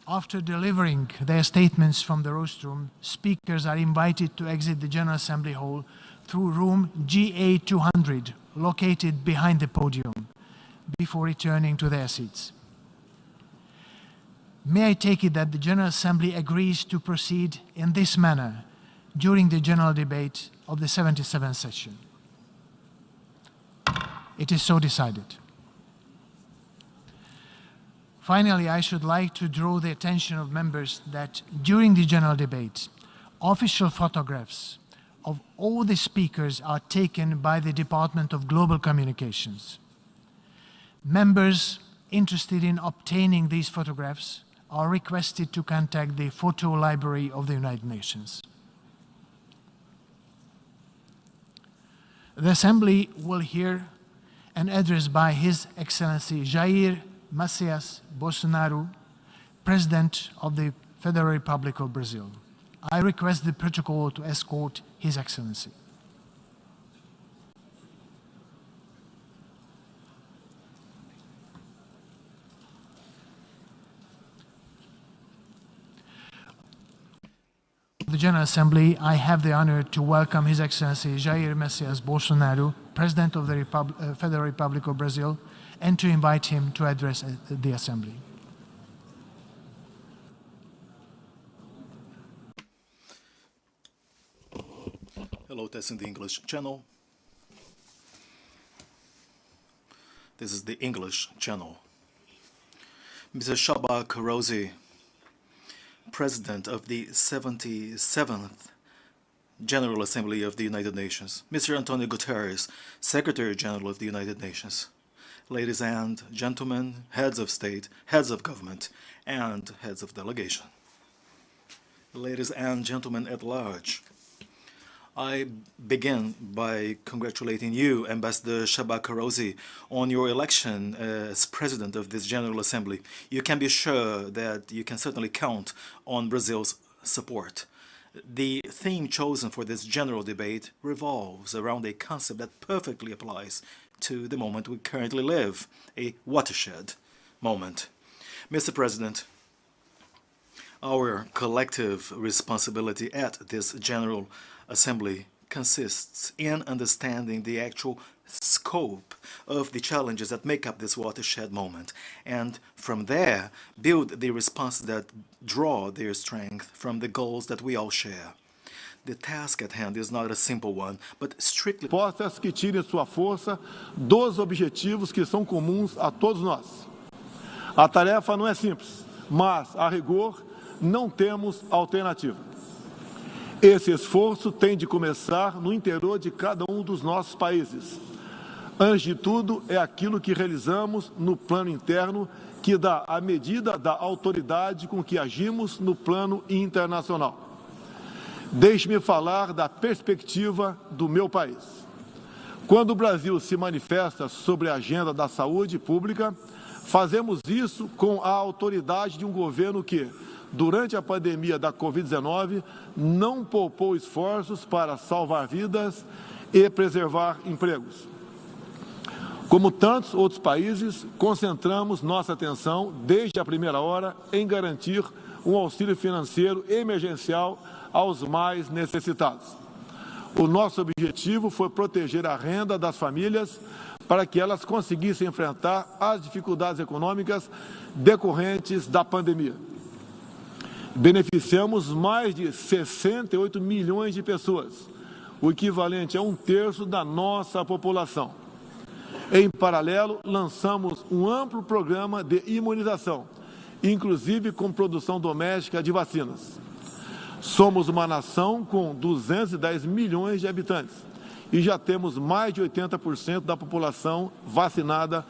S2: After delivering their statements from the rostrum, speakers are invited to exit the General Assembly hall through room GA200, located behind the podium, before returning to their seats. May I take it that the General Assembly agrees to proceed in this manner during the general debate of the 77th session? It is so decided. Finally, I should like to draw the attention of members that during the general debate, official photographs of all the speakers are taken by the Department of Global Communications. Members interested in obtaining these photographs are requested to contact the Photo Library of the United Nations. The Assembly will hear an address by His Excellency Jair Messias Bolsonaro, President of the Federal Republic of Brazil. I request the protocol to escort His Excellency. The General Assembly, I have the honor to welcome His Excellency Jair Messias Bolsonaro, President of the Federal Republic of Brazil, and to invite him to address the Assembly.
S5: Hello, testing the English channel. This is the English channel. Mr. Shaba Karosi, President of the 77th General Assembly of the United Nations. Mr. Antonio Guterres, Secretary General of the United Nations. Ladies and gentlemen, heads of state, heads of government, and heads of delegation. Ladies and gentlemen at large, I begin by congratulating you, Ambassador Shaba Karosi, on your election as President of this General Assembly. You can be sure that you can certainly count on Brazil's support. The theme chosen for this general debate revolves around a concept that perfectly applies to the moment we currently live, a watershed moment. Mr. President, our collective responsibility at this General Assembly consists in understanding the actual scope of the challenges that make up this watershed moment, and from there build the responses that draw their strength from the goals that we all share. The task at hand is not a simple one, but strictly
S6: propostas que tirem sua força dos objetivos que são comuns a todos nós. A tarefa não é simples, mas, a rigor, não temos alternativa. Esse esforço tem de começar no interior de cada um dos nossos países. Antes de tudo, é aquilo que realizamos no plano interno que dá a medida da autoridade com que agimos no plano internacional. Deixe-me falar da perspectiva do meu país. Quando o Brasil se manifesta sobre a agenda da saúde pública, fazemos isso com a autoridade de um governo que, durante a pandemia da Covid-19, não poupou esforços para salvar vidas e preservar empregos. Como tantos outros países, concentramos nossa atenção, desde a primeira hora, em garantir um auxílio financeiro emergencial aos mais necessitados. O nosso objetivo foi proteger a renda das famílias para que elas conseguissem enfrentar as dificuldades econômicas decorrentes da pandemia. Beneficiamos mais de 68 milhões de pessoas, o equivalente a 1/3 da nossa população. Em paralelo, lançamos um amplo programa de imunização, inclusive com produção doméstica de vacinas. Somos uma nação com 210 milhões de habitantes e já temos mais de 80% da população vacinada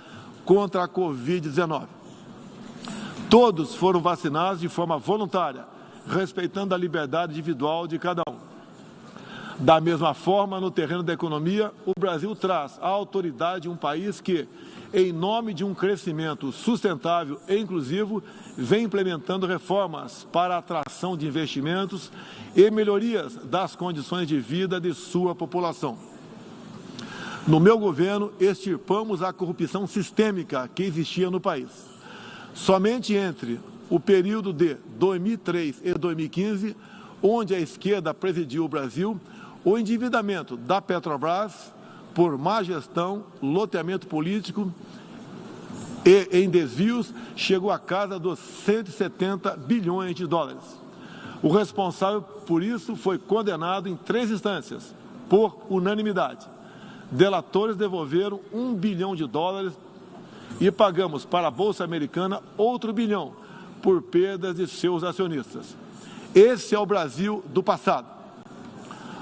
S6: contra a Covid-19. Todos foram vacinados de forma voluntária, respeitando a liberdade individual de cada um. Da mesma forma, no terreno da economia, o Brasil traz a autoridade de um país que, em nome de um crescimento sustentável e inclusivo, vem implementando reformas para a atração de investimentos e melhorias das condições de vida de sua população. No meu governo, extirpamos a corrupção sistêmica que existia no país. Somente entre o período de 2003 e 2015, onde a esquerda presidiu o Brasil, o endividamento da Petrobras por má gestão, loteamento político e em desvios chegou à casa dos 170 bilhões de dólares. O responsável por isso foi condenado em 3 instâncias, por unanimidade. Delatores devolveram $1 bilhão e pagamos para a Bolsa Americana outro $1 bilhão por perdas de seus acionistas. Esse é o Brasil do passado.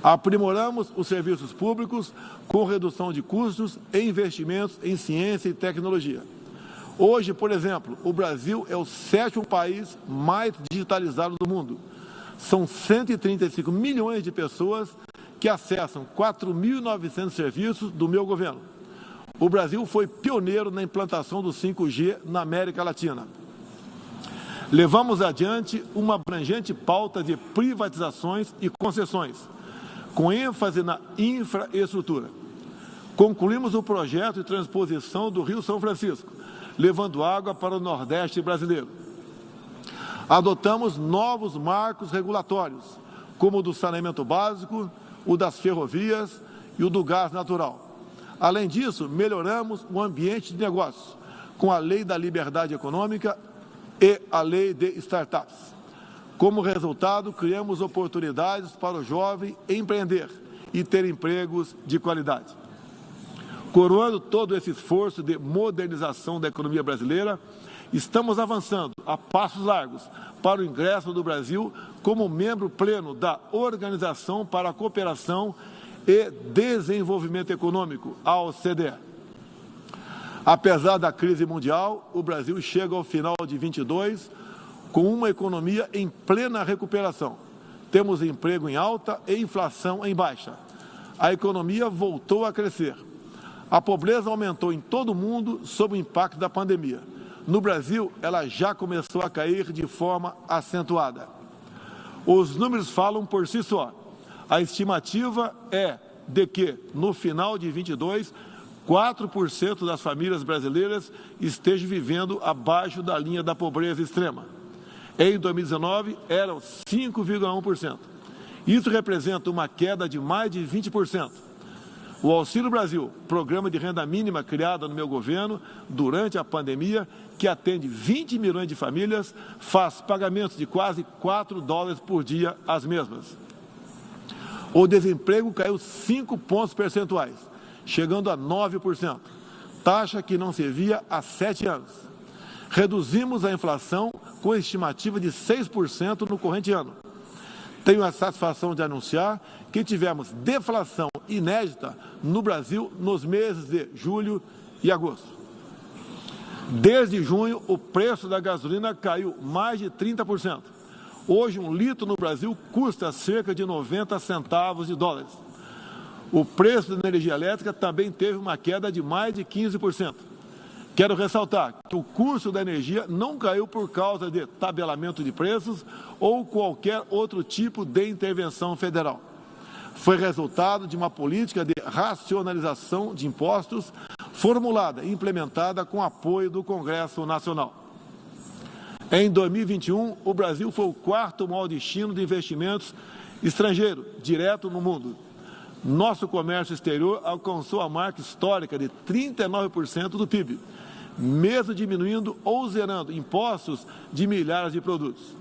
S6: Aprimoramos os serviços públicos com redução de custos e investimentos em ciência e tecnologia. Hoje, por exemplo, o Brasil é o 7º país mais digitalizado do mundo. São 135 milhões de pessoas que acessam 4.900 serviços do meu governo. O Brasil foi pioneiro na implantação do 5G na América Latina. Levamos adiante uma abrangente pauta de privatizações e concessões, com ênfase na infraestrutura. Concluímos o projeto de transposição do Rio São Francisco, levando água para o Nordeste brasileiro. Adotamos novos marcos regulatórios, como o do saneamento básico, o das ferrovias e o do gás natural. Além disso, melhoramos o ambiente de negócios, com a Lei da Liberdade Econômica e a Lei de Startups. Como resultado, criamos oportunidades para o jovem empreender e ter empregos de qualidade. Coroando todo esse esforço de modernização da economia brasileira, estamos avançando a passos largos para o ingresso do Brasil como membro pleno da Organização para a Cooperação e Desenvolvimento Econômico, a OCDE. Apesar da crise mundial, o Brasil chega ao final de 2022 com uma economia em plena recuperação. Temos emprego em alta e inflação em baixa. A economia voltou a crescer. A pobreza aumentou em todo o mundo sob o impacto da pandemia. No Brasil, ela já começou a cair de forma acentuada. Os números falam por si só. A estimativa é de que, no final de 2022, 4% das famílias brasileiras estejam vivendo abaixo da linha da pobreza extrema. Em 2019, eram 5,1%. Isso representa uma queda de mais de 20%. O Auxílio Brasil, programa de renda mínima criado no meu governo durante a pandemia, que atende 20 milhões de famílias, faz pagamentos de quase $4 por dia às mesmas. O desemprego caiu 5 pontos percentuais, chegando a 9%, taxa que não se via há 7 anos. Reduzimos a inflação com estimativa de 6% no corrente ano. Tenho a satisfação de anunciar que tivemos deflação inédita no Brasil nos meses de julho e agosto. Desde junho, o preço da gasolina caiu mais de 30%. Hoje, um litro no Brasil custa cerca de 90 centavos de dólares. O preço da energia elétrica também teve uma queda de mais de 15%. Quero ressaltar que o custo da energia não caiu por causa de tabelamento de preços ou qualquer outro tipo de intervenção federal. Foi resultado de uma política de racionalização de impostos formulada e implementada com apoio do Congresso Nacional. Em 2021, o Brasil foi o 4º maior destino de investimentos estrangeiro direto no mundo. Nosso comércio exterior alcançou a marca histórica de 39% do PIB, mesmo diminuindo ou zerando impostos de milhares de produtos.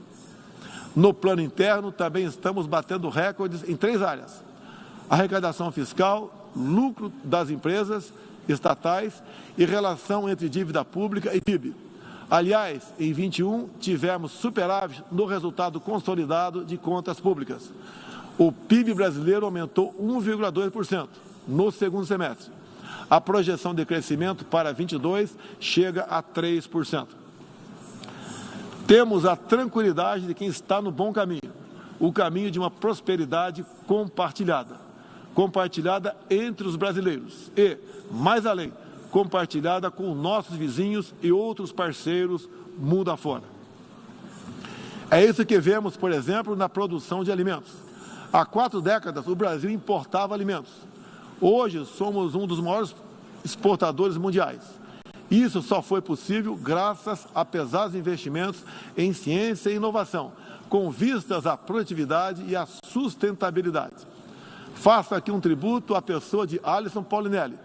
S6: No plano interno, também estamos batendo recordes em 3 áreas: arrecadação fiscal, lucro das empresas estatais e relação entre dívida pública e PIB. Aliás, em 2021, tivemos superávit no resultado consolidado de contas públicas. O PIB brasileiro aumentou 1,2% no segundo semestre. A projeção de crescimento para 2022 chega a 3%. Temos a tranquilidade de quem está no bom caminho, o caminho de uma prosperidade compartilhada. compartilhada entre os brasileiros e, mais além, compartilhada com nossos vizinhos e outros parceiros mundo afora. É isso que vemos, por exemplo, na produção de alimentos. Há 4 décadas, o Brasil importava alimentos. Hoje, somos um dos maiores exportadores mundiais. Isso só foi possível graças a pesados investimentos em ciência e inovação, com vistas à produtividade e à sustentabilidade. Faço aqui um tributo à pessoa de Alisson Paulinelli,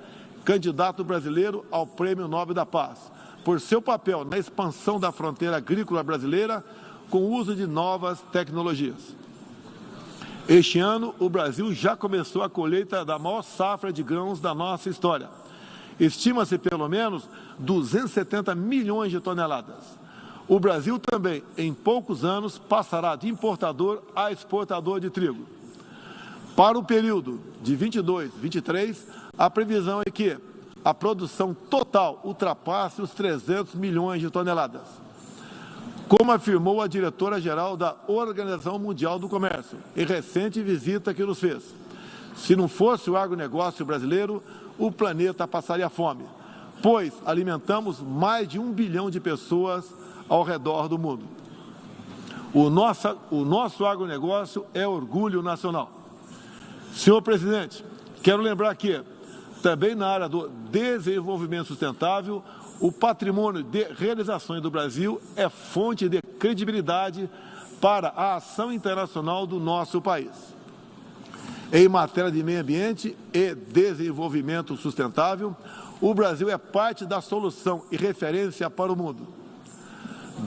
S6: candidato brasileiro ao Prêmio Nobel da Paz, por seu papel na expansão da fronteira agrícola brasileira com o uso de novas tecnologias. Este ano, o Brasil já começou a colheita da maior safra de grãos da nossa história. Estima-se pelo menos 270 milhões de toneladas. O Brasil também, em poucos anos, passará de importador a exportador de trigo. Para o período de 22-23, a previsão é que a produção total ultrapasse os 300 milhões de toneladas. Como afirmou a diretora-geral da Organização Mundial do Comércio, em recente visita que nos fez, se não fosse o agronegócio brasileiro, o planeta passaria fome, pois alimentamos mais de 1 bilhão de pessoas ao redor do mundo. O nosso agronegócio é orgulho nacional. Senhor presidente, quero lembrar que, também na área do desenvolvimento sustentável, o patrimônio de realizações do Brasil é fonte de credibilidade para a ação internacional do nosso país. Em matéria de meio ambiente e desenvolvimento sustentável, o Brasil é parte da solução e referência para o mundo.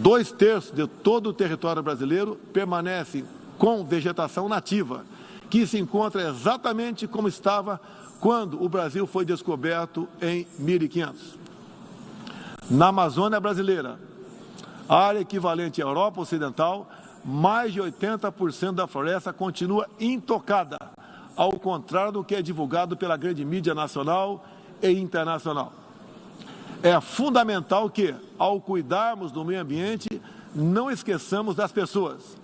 S6: 2/3 de todo o território brasileiro permanece com vegetação nativa, que se encontra exatamente como estava quando o Brasil foi descoberto em 1500. Na Amazônia brasileira, área equivalente à Europa Ocidental, mais de 80% da floresta continua intocada, ao contrário do que é divulgado pela grande mídia nacional e internacional. É fundamental que, ao cuidarmos do meio ambiente, não esqueçamos das pessoas.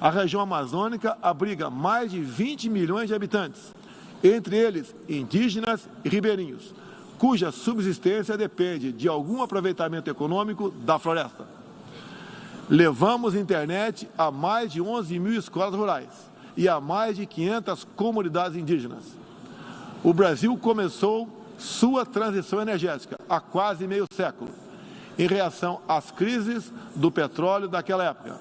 S6: A região amazônica abriga mais de 20 milhões de habitantes, entre eles indígenas e ribeirinhos, cuja subsistência depende de algum aproveitamento econômico da floresta. Levamos internet a mais de 11 mil escolas rurais e a mais de 500 comunidades indígenas. O Brasil começou sua transição energética há quase meio século, em reação às crises do petróleo daquela época.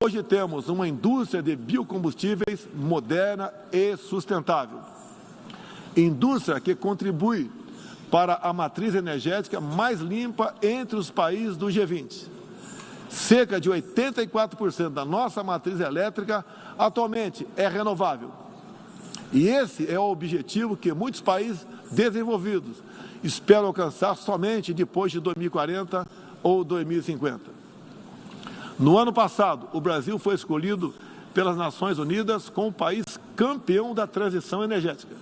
S6: Hoje temos uma indústria de biocombustíveis moderna e sustentável. Indústria que contribui para a matriz energética mais limpa entre os países do G20. Cerca de 84% da nossa matriz elétrica atualmente é renovável. E esse é o objetivo que muitos países desenvolvidos esperam alcançar somente depois de 2040 ou 2050. No ano passado, o Brasil foi escolhido pelas Nações Unidas como o país campeão da transição energética.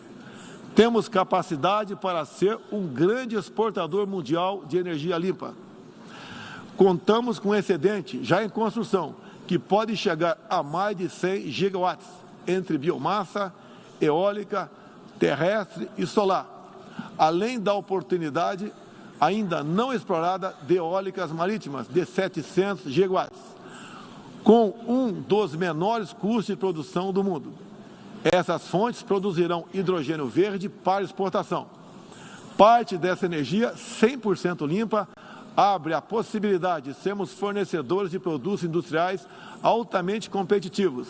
S6: Temos capacidade para ser um grande exportador mundial de energia limpa. Contamos com um excedente já em construção, que pode chegar a mais de 100 gigawatts, entre biomassa, eólica, terrestre e solar, além da oportunidade ainda não explorada de eólicas marítimas de 700 gigawatts, com um dos menores custos de produção do mundo. Essas fontes produzirão hidrogênio verde para exportação. Parte dessa energia, 100% limpa, abre a possibilidade de sermos fornecedores de produtos industriais altamente competitivos,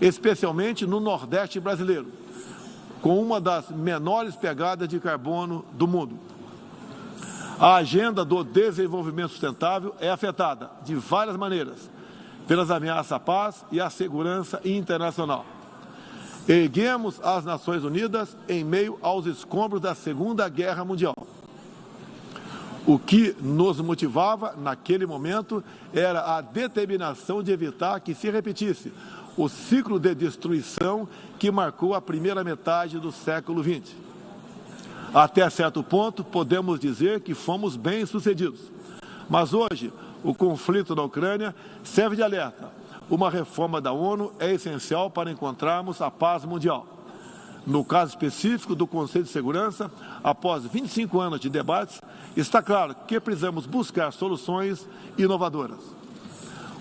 S6: especialmente no Nordeste brasileiro, com uma das menores pegadas de carbono do mundo. A agenda do desenvolvimento sustentável é afetada, de várias maneiras, pelas ameaças à paz e à segurança internacional. Erguemos as Nações Unidas em meio aos escombros da Segunda Guerra Mundial. O que nos motivava, naquele momento, era a determinação de evitar que se repetisse o ciclo de destruição que marcou a primeira metade do século XX. Até certo ponto, podemos dizer que fomos bem-sucedidos. Mas hoje, o conflito na Ucrânia serve de alerta. Uma reforma da ONU é essencial para encontrarmos a paz mundial. No caso específico do Conselho de Segurança, após 25 anos de debates, está claro que precisamos buscar soluções inovadoras.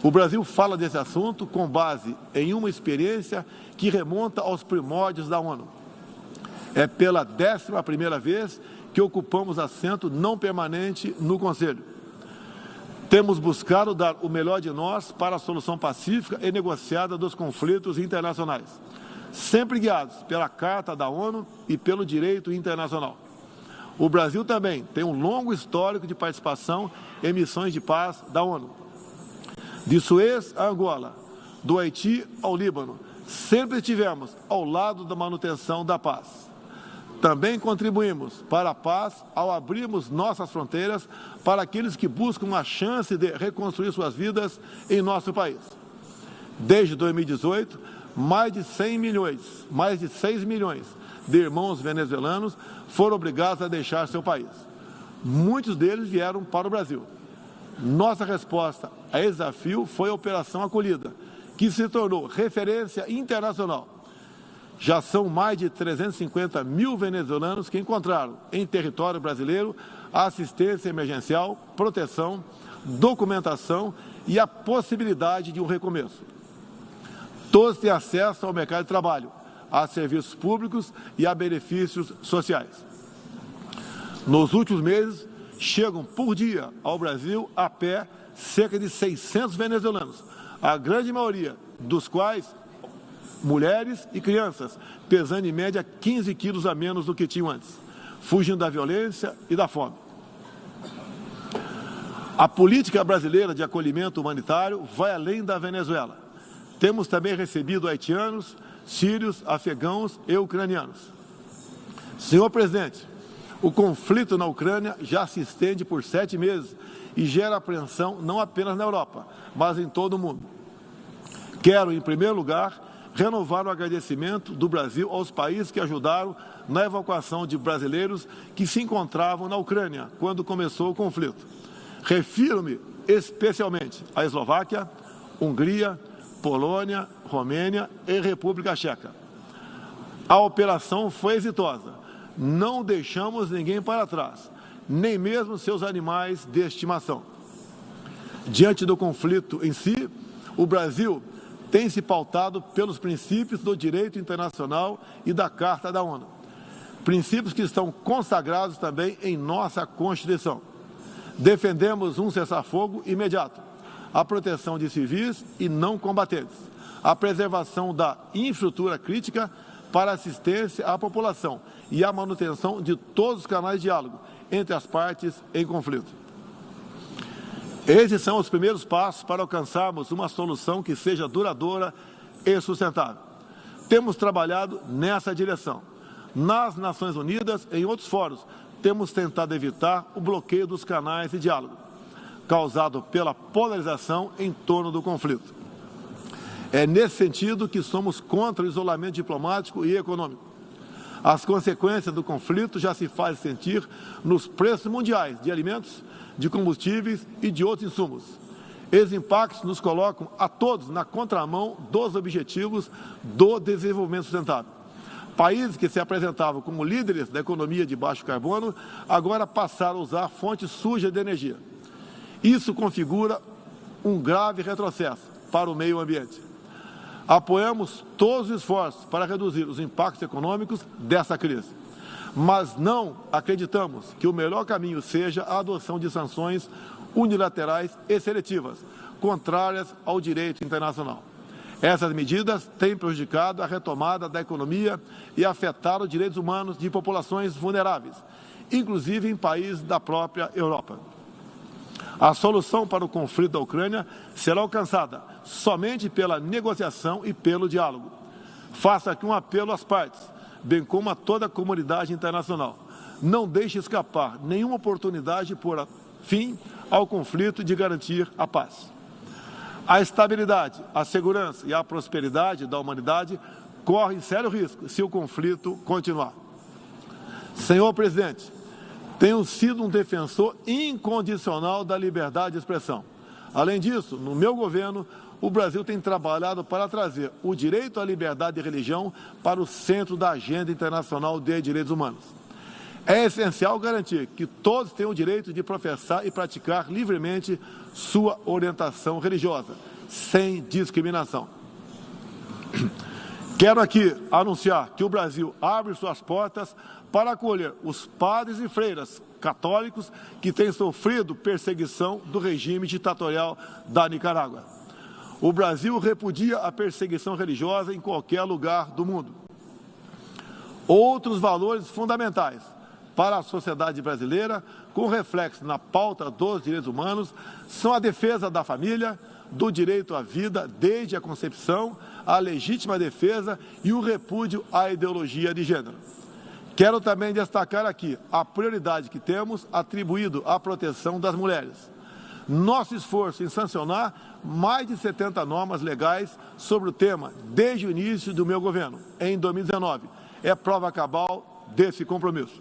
S6: O Brasil fala desse assunto com base em uma experiência que remonta aos primórdios da ONU. É pela 11ª vez que ocupamos assento não permanente no Conselho. Temos buscado dar o melhor de nós para a solução pacífica e negociada dos conflitos internacionais, sempre guiados pela Carta da ONU e pelo direito internacional. O Brasil também tem um longo histórico de participação em missões de paz da ONU. De Suez a Angola, do Haiti ao Líbano, sempre estivemos ao lado da manutenção da paz. Também contribuímos para a paz ao abrirmos nossas fronteiras para aqueles que buscam uma chance de reconstruir suas vidas em nosso país. Desde 2018, mais de 6 milhões de irmãos venezuelanos foram obrigados a deixar seu país. Muitos deles vieram para o Brasil. Nossa resposta a esse desafio foi a Operação Acolhida, que se tornou referência internacional. Já são mais de 350 mil venezuelanos que encontraram em território brasileiro assistência emergencial, proteção, documentação e a possibilidade de um recomeço. Todos têm acesso ao mercado de trabalho, a serviços públicos e a benefícios sociais. Nos últimos meses, chegam por dia ao Brasil a pé cerca de 600 venezuelanos, a grande maioria dos quais mulheres e crianças, pesando em média 15 quilos a menos do que tinham antes, fugindo da violência e da fome. A política brasileira de acolhimento humanitário vai além da Venezuela. Temos também recebido haitianos, sírios, afegãos e ucranianos. Senhor presidente, o conflito na Ucrânia já se estende por 7 meses e gera apreensão não apenas na Europa, mas em todo o mundo. Quero, em primeiro lugar, renovar o agradecimento do Brasil aos países que ajudaram na evacuação de brasileiros que se encontravam na Ucrânia quando começou o conflito. Refiro-me especialmente à Eslováquia, Hungria, Polônia, Romênia e República Tcheca. A operação foi exitosa. Não deixamos ninguém para trás, nem mesmo seus animais de estimação. Diante do conflito em si, o Brasil tem se pautado pelos princípios do direito internacional e da Carta da ONU. Princípios que estão consagrados também em nossa Constituição. Defendemos um cessar-fogo imediato, a proteção de civis e não combatentes, a preservação da infraestrutura crítica para assistência à população e a manutenção de todos os canais de diálogo entre as partes em conflito. Esses são os primeiros passos para alcançarmos uma solução que seja duradoura e sustentável. Temos trabalhado nessa direção. Nas Nações Unidas e em outros fóruns, temos tentado evitar o bloqueio dos canais de diálogo, causado pela polarização em torno do conflito. É nesse sentido que somos contra o isolamento diplomático e econômico. As consequências do conflito já se fazem sentir nos preços mundiais de alimentos, de combustíveis e de outros insumos. Esses impactos nos colocam a todos na contramão dos objetivos do desenvolvimento sustentável. Países que se apresentavam como líderes da economia de baixo carbono, agora passaram a usar fontes sujas de energia. Isso configura um grave retrocesso para o meio ambiente. Apoiamos todos os esforços para reduzir os impactos econômicos dessa crise, mas não acreditamos que o melhor caminho seja a adoção de sanções unilaterais e seletivas, contrárias ao direito internacional. Essas medidas têm prejudicado a retomada da economia e afetado os direitos humanos de populações vulneráveis, inclusive em países da própria Europa. A solução para o conflito da Ucrânia será alcançada somente pela negociação e pelo diálogo. Faço aqui um apelo às partes, bem como a toda a comunidade internacional. Não deixe escapar nenhuma oportunidade de pôr fim ao conflito e de garantir a paz. A estabilidade, a segurança e a prosperidade da humanidade correm sério risco se o conflito continuar. Senhor presidente, tenho sido um defensor incondicional da liberdade de expressão. Além disso, no meu governo, o Brasil tem trabalhado para trazer o direito à liberdade de religião para o centro da agenda internacional de direitos humanos. É essencial garantir que todos tenham o direito de professar e praticar livremente sua orientação religiosa, sem discriminação. Quero aqui anunciar que o Brasil abre suas portas para acolher os padres e freiras católicos que têm sofrido perseguição do regime ditatorial da Nicarágua. O Brasil repudia a perseguição religiosa em qualquer lugar do mundo. Outros valores fundamentais para a sociedade brasileira, com reflexo na pauta dos direitos humanos, são a defesa da família, do direito à vida desde a concepção, a legítima defesa e o repúdio à ideologia de gênero. Quero também destacar aqui a prioridade que temos atribuído à proteção das mulheres. Nosso esforço em sancionar mais de 70 normas legais sobre o tema desde o início do meu governo, em 2019, é prova cabal desse compromisso.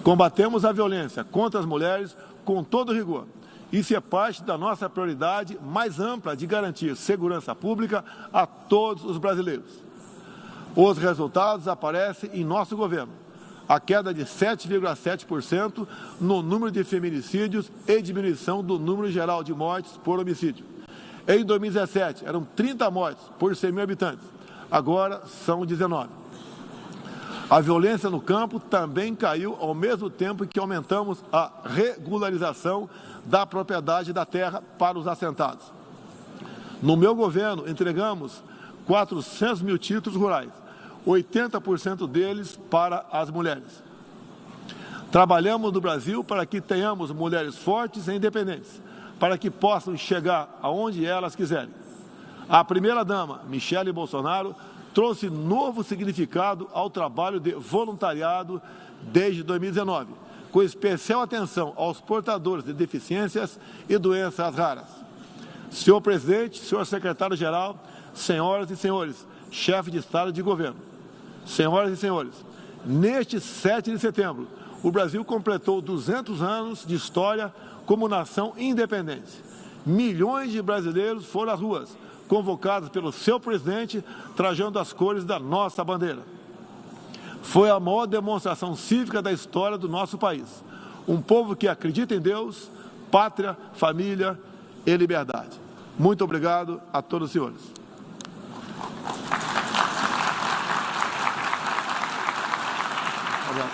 S6: Combatemos a violência contra as mulheres com todo rigor. Isso é parte da nossa prioridade mais ampla de garantir segurança pública a todos os brasileiros. Os resultados aparecem em nosso governo. A queda de 7,7% no número de feminicídios e diminuição do número geral de mortes por homicídio. Em 2017, eram 30 mortes por 100 mil habitantes. Agora são 19. A violência no campo também caiu ao mesmo tempo que aumentamos a regularização da propriedade da terra para os assentados. No meu governo, entregamos 400 mil títulos rurais, 80% deles para as mulheres. Trabalhamos no Brasil para que tenhamos mulheres fortes e independentes, para que possam chegar aonde elas quiserem. A primeira-dama, Michele Bolsonaro, trouxe novo significado ao trabalho de voluntariado desde 2019, com especial atenção aos portadores de deficiências e doenças raras. Senhor presidente, senhor secretário-geral, senhoras e senhores, chefe de Estado e de governo, senhoras e senhores, neste 7 de setembro, o Brasil completou 200 anos de história como nação independente. Milhões de brasileiros foram às ruas, convocados pelo seu presidente, trajando as cores da nossa bandeira. Foi a maior demonstração cívica da história do nosso país. Um povo que acredita em Deus, pátria, família e liberdade. Muito obrigado a todos os senhores.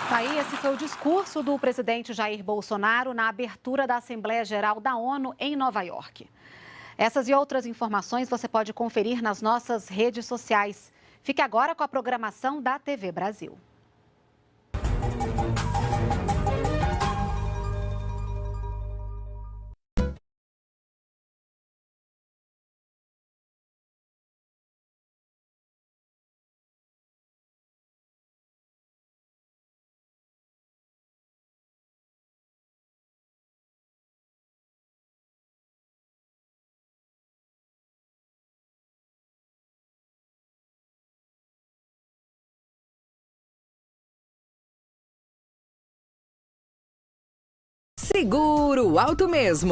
S7: Tá aí, esse foi o discurso do presidente Jair Bolsonaro na abertura da Assembleia-Geral da ONU em Nova York. Essas e outras informações você pode conferir nas nossas redes sociais. Fique agora com a programação da TV Brasil.
S8: Seguro alto mesmo.